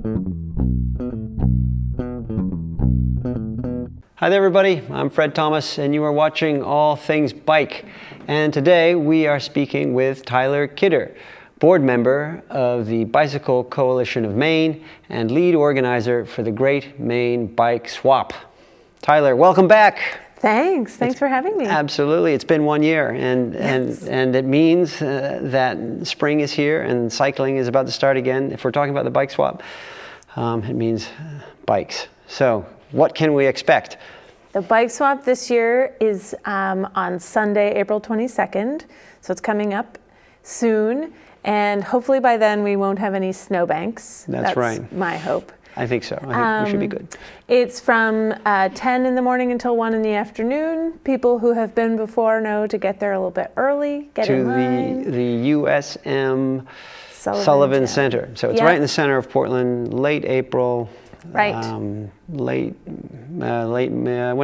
Hi there everybody, I'm Fred Thomas and you are watching All Things Bike. And today we are speaking with Tyler Kidder, board member of the Bicycle Coalition of Maine and lead organizer for the Great Maine Bike Swap. Tyler, welcome back. Thanks for having me. Absolutely, it's been 1 year and it means that spring is here and cycling is about to start again. If we're talking about the bike swap, it means bikes. So what can we expect? The bike swap this year is on Sunday, April 22nd. So it's coming up soon. And hopefully by then we won't have any snowbanks. That's right. My hope. I think so. I think we should be good. It's from 10 in the morning until 1 in the afternoon. People who have been before know to get there a little bit early, get in line. To the USM Sullivan Center. So it's right in the center of Portland, late April. Right. When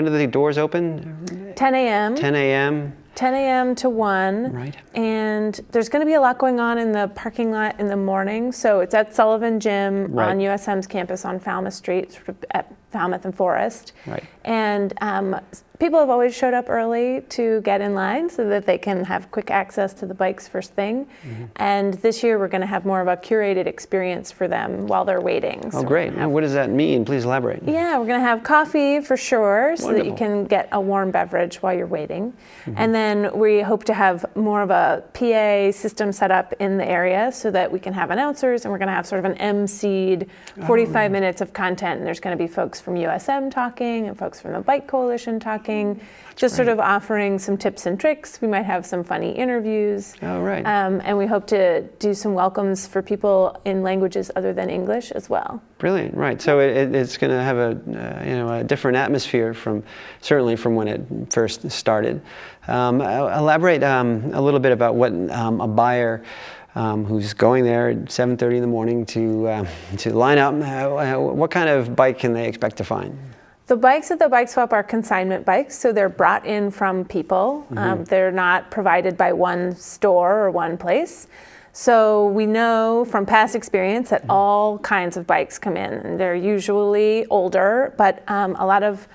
do the doors open? 10 a.m. 10 a.m. 10 a.m. to 1. Right. And there's going to be a lot going on in the parking lot in the morning. So it's at Sullivan Gym on USM's campus on Falmouth Street, sort of at Falmouth and Forest. Right. And people have always showed up early to get in line so that they can have quick access to the bikes first thing. Mm-hmm. And this year we're going to have more of a curated experience for them while they're waiting. Oh, great. What does that mean? Please elaborate. Yeah, we're going to have coffee for sure so that you can get a warm beverage while you're waiting. Mm-hmm. And then we hope to have more of a PA system set up in the area so that we can have announcers, and we're going to have sort of an emceed 45 minutes of content. And there's going to be folks from USM talking and folks from the Bike Coalition talking. Just sort of offering some tips and tricks. We might have some funny interviews. Oh, right. And we hope to do some welcomes for people in languages other than English as well. Brilliant, right. So it's going to have a different atmosphere certainly from when it first started. Elaborate a little bit about what a buyer who's going there at 7:30 in the morning to line up, what kind of bike can they expect to find? The bikes at the Bike Swap are consignment bikes, so they're brought in from people. Mm-hmm. They're not provided by one store or one place. So we know from past experience that all kinds of bikes come in. And they're usually older, but a lot of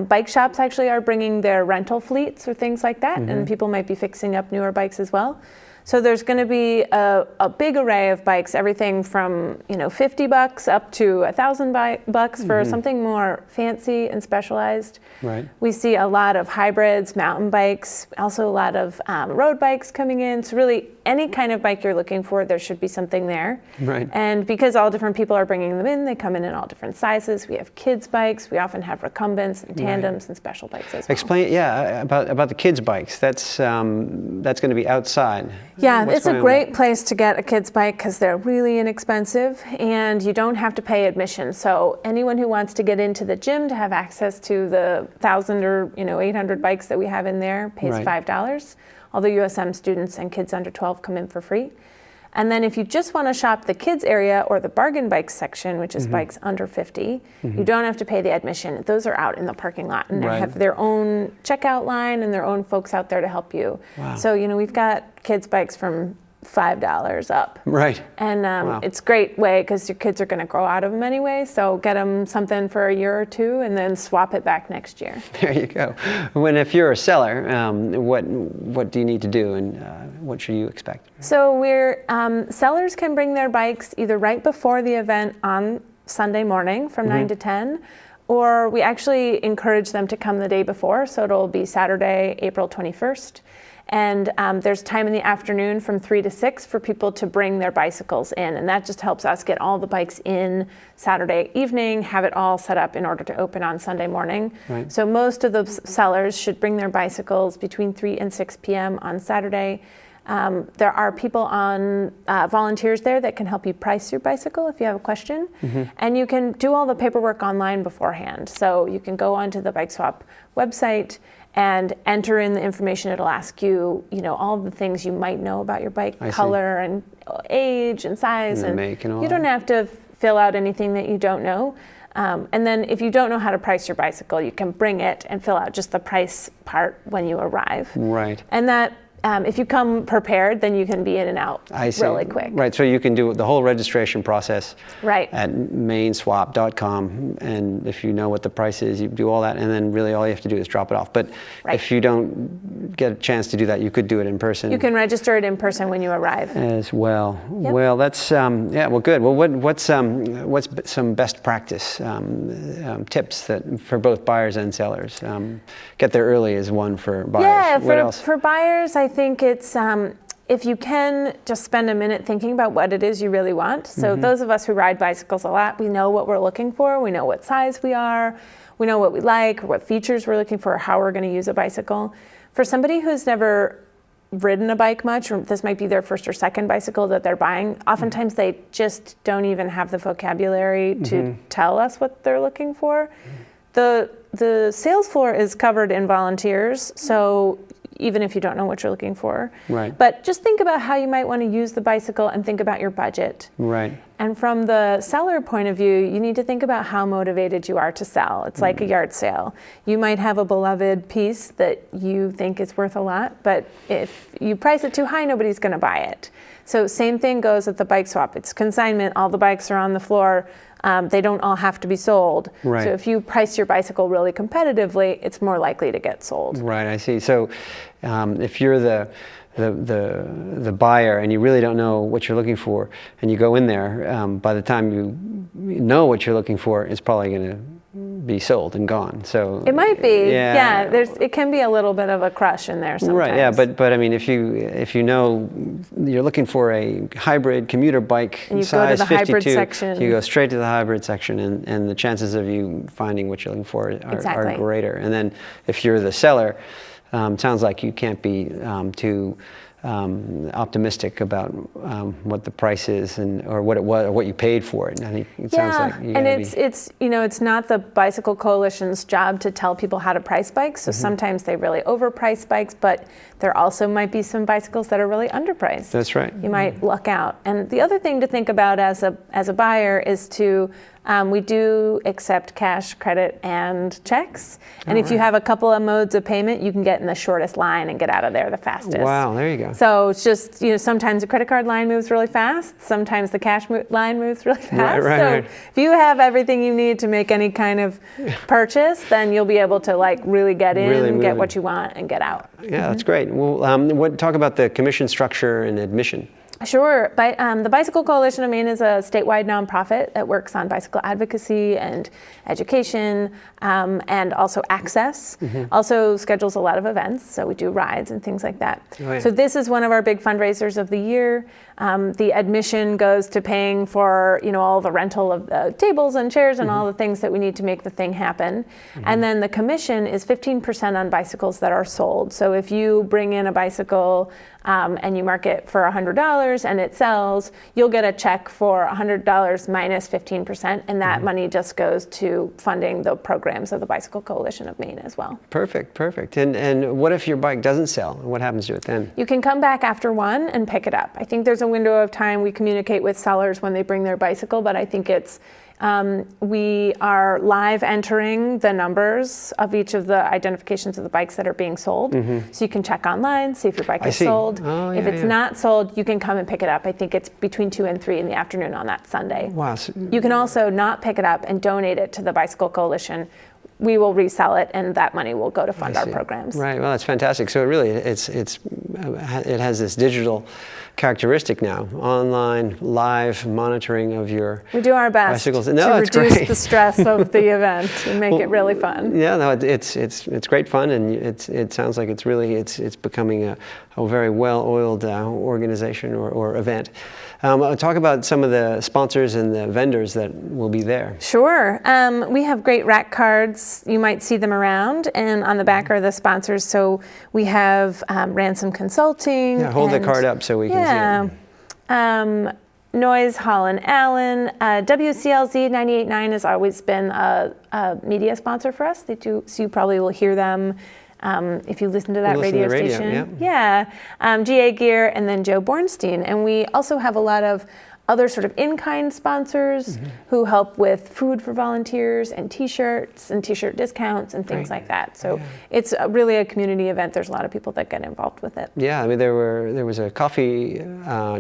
bike shops actually are bringing their rental fleets or things like that, and people might be fixing up newer bikes as well. So there's going to be a big array of bikes, everything from $50 up to $1,000 for something more fancy and specialized. Right. We see a lot of hybrids, mountain bikes, also a lot of road bikes coming in. So really, any kind of bike you're looking for, there should be something there. Right. And because all different people are bringing them in, they come in all different sizes. We have kids' bikes. We often have recumbents and tandems and special bikes as well. Explain, about the kids' bikes. That's going to be outside. Yeah, it's a great place to get a kid's bike because they're really inexpensive and you don't have to pay admission. So anyone who wants to get into the gym to have access to the 1,000 or 800 bikes that we have in there pays $5. All the USM students and kids under 12 come in for free. And then if you just want to shop the kids area or the bargain bikes section, which is bikes under 50, you don't have to pay the admission. Those are out in the parking lot and they have their own checkout line and their own folks out there to help you. Wow. So, we've got kids bikes from $5 up. Right. And it's a great way because your kids are going to grow out of them anyway. So get them something for a year or two and then swap it back next year. There you go. If you're a seller, what do you need to do and what should you expect? So sellers can bring their bikes either right before the event on Sunday morning from 9 to 10, or we actually encourage them to come the day before. So it'll be Saturday, April 21st. And there's time in the afternoon from 3 to 6 for people to bring their bicycles in. And that just helps us get all the bikes in Saturday evening, have it all set up in order to open on Sunday morning. Right. So most of the sellers should bring their bicycles between 3 and 6 p.m. on Saturday. There are people volunteers there that can help you price your bicycle if you have a question. And you can do all the paperwork online beforehand. So you can go onto the Bike Swap website and enter in the information. It'll ask you, all the things you might know about your bike, color and age and size. And make and all you don't have to fill out anything that you don't know. And then if you don't know how to price your bicycle, you can bring it and fill out just the price part when you arrive. Right. And that if you come prepared, then you can be in and out really quick. Right, so you can do the whole registration process Right. at mainswap.com, and if you know what the price is, you do all that, and then really all you have to do is drop it off. But if you don't get a chance to do that, you could do it in person. You can register it in person when you arrive. As well. Yep. Well, that's, yeah, well, good. Well, what's some best practice tips that for both buyers and sellers? Get there early is one for buyers. Yeah, What else? for buyers, I think it's if you can just spend a minute thinking about what it is you really want. So those of us who ride bicycles a lot, we know what we're looking for. We know what size we are. We know what we like, or what features we're looking for, or how we're going to use a bicycle. For somebody who's never ridden a bike much, or this might be their first or second bicycle that they're buying, oftentimes they just don't even have the vocabulary to tell us what they're looking for. The sales floor is covered in volunteers, so even if you don't know what you're looking for. Right. But just think about how you might want to use the bicycle and think about your budget. Right. And from the seller point of view, you need to think about how motivated you are to sell. It's like a yard sale. You might have a beloved piece that you think is worth a lot, but if you price it too high, nobody's going to buy it. So same thing goes at the bike swap. It's consignment. All the bikes are on the floor. They don't all have to be sold. Right. So if you price your bicycle really competitively, it's more likely to get sold. Right, I see. So if you're the buyer and you really don't know what you're looking for, and you go in there, by the time you know what you're looking for, it's probably going to be sold and gone. So it might be. Yeah. It can be a little bit of a crush in there sometimes. Right. Yeah. But I mean, if you know you're looking for a hybrid commuter bike and you size go to the 52, hybrid section. you go straight to the hybrid section, and the chances of you finding what you're looking for are greater. And then if you're the seller, sounds like you can't be too optimistic about what the price is or what it was or what you paid for it. And I think it sounds like and it's not the Bicycle Coalition's job to tell people how to price bikes. So sometimes they really overprice bikes, but there also might be some bicycles that are really underpriced. That's right. You might luck out. And the other thing to think about as a buyer is to we do accept cash, credit, and checks. And if you have a couple of modes of payment, you can get in the shortest line and get out of there the fastest. Wow, there you go. So it's just, sometimes the credit card line moves really fast. Sometimes the cash line moves really fast. Right. If you have everything you need to make any kind of purchase, then you'll be able to really get in, get what you want, and get out. Yeah, that's great. Well, talk about the commission structure and admission. Sure. The Bicycle Coalition of Maine is a statewide nonprofit that works on bicycle advocacy and education and also access. Also schedules a lot of events, so we do rides and things like that. Oh, yeah. So this is one of our big fundraisers of the year. The admission goes to paying for all the rental of the tables and chairs and all the things that we need to make the thing happen. And then the commission is 15% on bicycles that are sold. So if you bring in a bicycle and you mark it for $100 and it sells, you'll get a check for $100 minus 15%, and that money just goes to funding the programs of the Bicycle Coalition of Maine as well. Perfect. And what if your bike doesn't sell? What happens to it then? You can come back after one and pick it up. I think there's a window of time. We communicate with sellers when they bring their bicycle, but I think it's we are live entering the numbers of each of the identifications of the bikes that are being sold. So you can check online, see if your bike is sold. Oh, if it's not sold, you can come and pick it up. I think it's between 2 and 3 in the afternoon on that Sunday. Wow. You can also not pick it up and donate it to the Bicycle Coalition. We will resell it, and that money will go to fund our programs. Right. Well, that's fantastic. So it really, it has this digital characteristic now, online, live monitoring of your We do our best bicycles. to reduce the stress of the event and make it really fun. Yeah, no, it's great fun, and it sounds like it's becoming a very well-oiled organization or event. Talk about some of the sponsors and the vendors that will be there. Sure. We have great rack cards. You might see them around, and on the back are the sponsors. So we have Ransom Consulting. Yeah, hold the card up so we can see it. Noise, Hall & Allen. WCLZ 98.9 has always been a media sponsor for us. They do, so you probably will hear them if you listen to that radio station. Yeah. GA Gear, and then Joe Bornstein. And we also have a lot of other sort of in-kind sponsors who help with food for volunteers and T-shirts and T-shirt discounts and things like that. So it's really a community event. There's a lot of people that get involved with it. Yeah, I mean, there was a coffee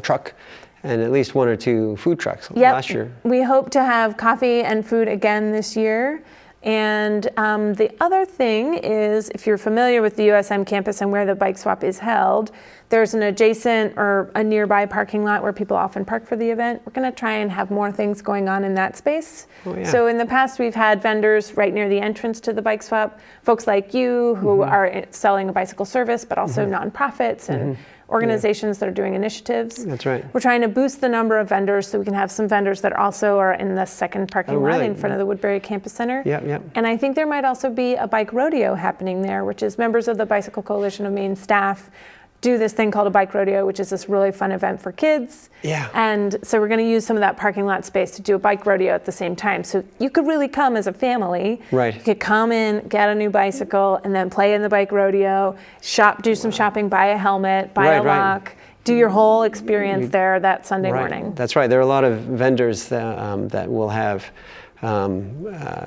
truck and at least 1 or 2 food trucks last year. We hope to have coffee and food again this year. And the other thing is, if you're familiar with the USM campus and where the bike swap is held, there's an adjacent or a nearby parking lot where people often park for the event. We're going to try and have more things going on in that space. Oh, yeah. So in the past, we've had vendors right near the entrance to the bike swap, folks like you who are selling a bicycle service, but also nonprofits and organizations that are doing initiatives. That's right. We're trying to boost the number of vendors so we can have some vendors that also are in the second parking lot in front of the Woodbury Campus Center. And I think there might also be a bike rodeo happening there, which is members of the Bicycle Coalition of Maine staff do this thing called a bike rodeo, which is this really fun event for kids. And so we're going to use some of that parking lot space to do a bike rodeo at the same time. So you could really come as a family. You could come in, get a new bicycle, and then play in the bike rodeo, shop, do some shopping, buy a helmet, buy a lock, do your whole experience there that Sunday morning. That's right. There are a lot of vendors that will have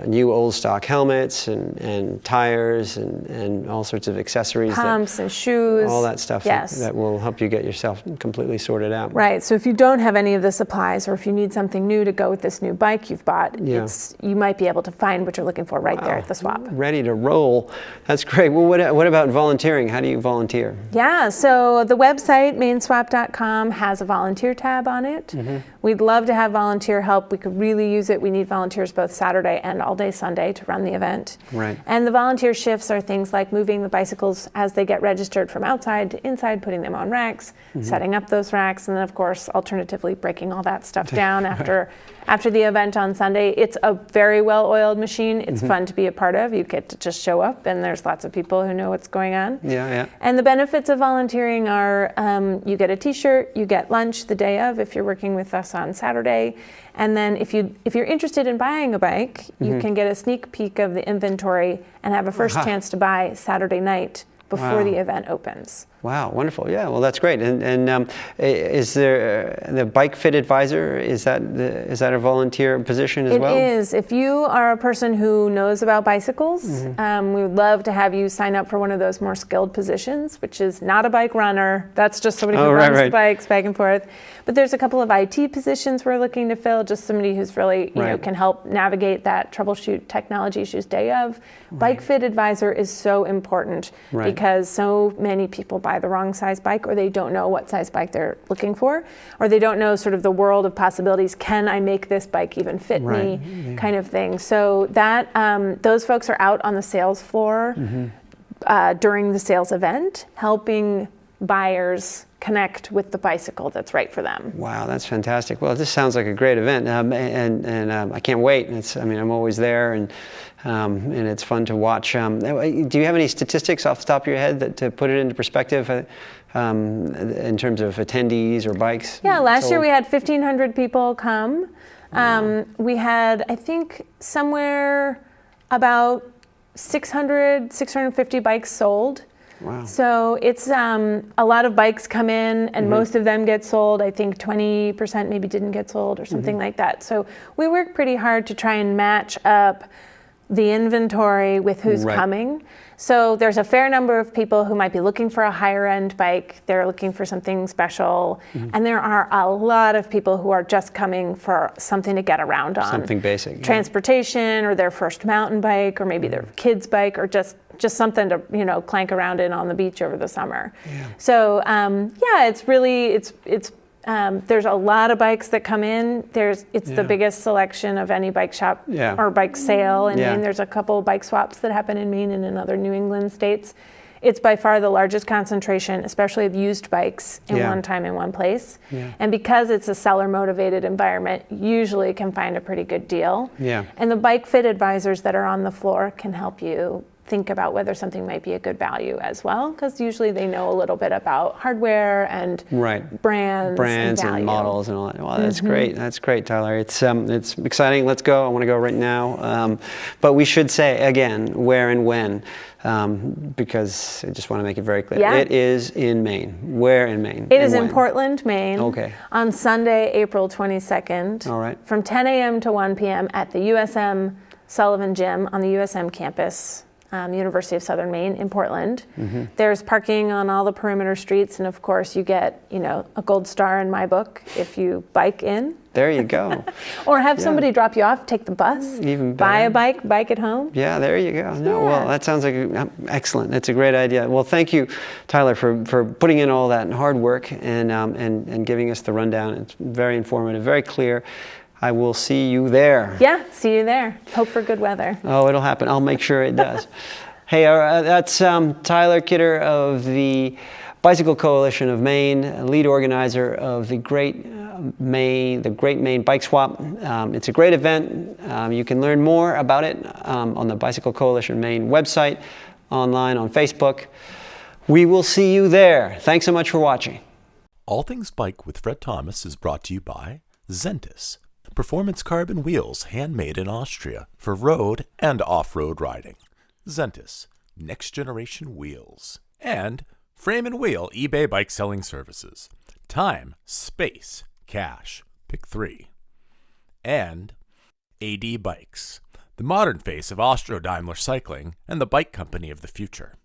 new old stock helmets and tires and all sorts of accessories, pumps and shoes, all that stuff that will help you get yourself completely sorted out. Right. So if you don't have any of the supplies, or if you need something new to go with this new bike you've bought, you might be able to find what you're looking for right there at the swap. Ready to roll. That's great. Well, what about volunteering? How do you volunteer? Yeah. So the website mainswap.com has a volunteer tab on it. We'd love to have volunteer help. We could really use it. We need volunteers both Saturday and all day Sunday to run the event. And the volunteer shifts are things like moving the bicycles as they get registered from outside to inside, putting them on racks, setting up those racks, and then of course alternatively breaking all that stuff down after the event on Sunday. It's a very well-oiled machine. It's fun to be a part of. You get to just show up and there's lots of people who know what's going on. And the benefits of volunteering are you get a T-shirt, you get lunch the day of if you're working with us on Saturday. And then if you're interested in buying a bike, you can get a sneak peek of the inventory and have a first chance to buy Saturday night before the event opens. Wow, wonderful. Yeah, well, that's great. And is there the Bike Fit Advisor? Is that a volunteer position as well? It is. If you are a person who knows about bicycles, we would love to have you sign up for one of those more skilled positions, which is not a bike runner. That's just somebody who runs the bikes back and forth. But there's a couple of IT positions we're looking to fill, just somebody who's really you know, can help navigate that troubleshoot technology issues day of. Bike Fit Advisor is so important because so many people buy the wrong size bike, or they don't know what size bike they're looking for, or they don't know sort of the world of possibilities. Can I make this bike even fit me, kind of thing. So that those folks are out on the sales floor during the sales event, helping buyers connect with the bicycle that's right for them. Wow, that's fantastic. Well, this sounds like a great event, and I can't wait. I'm always there, and it's fun to watch. Do you have any statistics off the top of your head to put it into perspective in terms of attendees or bikes? Yeah, last year we had 1,500 people come. We had, I think, somewhere about 650 bikes sold. Wow. So it's a lot of bikes come in and most of them get sold. I think 20% maybe didn't get sold or something like that. So we work pretty hard to try and match up the inventory with who's coming. So there's a fair number of people who might be looking for a higher end bike. They're looking for something special. And there are a lot of people who are just coming for something to get around on. Something basic. Transportation, or their first mountain bike, or maybe their kid's bike, or just something to clank around in on the beach over the summer. So it's really there's a lot of bikes that come in. It's the biggest selection of any bike shop or bike sale in Maine. There's a couple bike swaps that happen in Maine and in other New England states. It's by far the largest concentration, especially of used bikes in one time in one place. And because it's a seller-motivated environment, usually can find a pretty good deal. And the Bike Fit Advisors that are on the floor can help you think about whether something might be a good value as well, because usually they know a little bit about hardware and brands and models and all that. Well, that's great. That's great, Tyler. It's exciting. Let's go. I want to go right now. But we should say again where and when, because I just want to make it very clear. Yeah. It is in Maine. Where in Maine? It is in Portland, Maine. Okay. On Sunday, April 22nd. All right. From 10 a.m. to 1 p.m. at the USM Sullivan Gym on the USM campus. University of Southern Maine in Portland. There's parking on all the perimeter streets, and of course you get, a gold star in my book if you bike in. There you go. Or have somebody drop you off, take the bus, Even buy a better. bike at home. Yeah, there you go. No, well, that sounds like excellent. That's a great idea. Well, thank you, Tyler, for putting in all that hard work and giving us the rundown. It's very informative, very clear. I will see you there. Yeah, see you there. Hope for good weather. Oh, it'll happen. I'll make sure it does. Hey, that's Tyler Kidder of the Bicycle Coalition of Maine, lead organizer of the Great Maine Bike Swap. It's a great event. You can learn more about it on the Bicycle Coalition Maine website, online on Facebook. We will see you there. Thanks so much for watching. All Things Bike with Fred Thomas is brought to you by doesnt. Performance carbon wheels handmade in Austria for road and off-road riding. doesnt, next generation wheels. And Frame and Wheel eBay bike selling services. Time, space, cash. Pick 3. And AD Bikes, the modern face of Austro-Daimler cycling and the bike company of the future.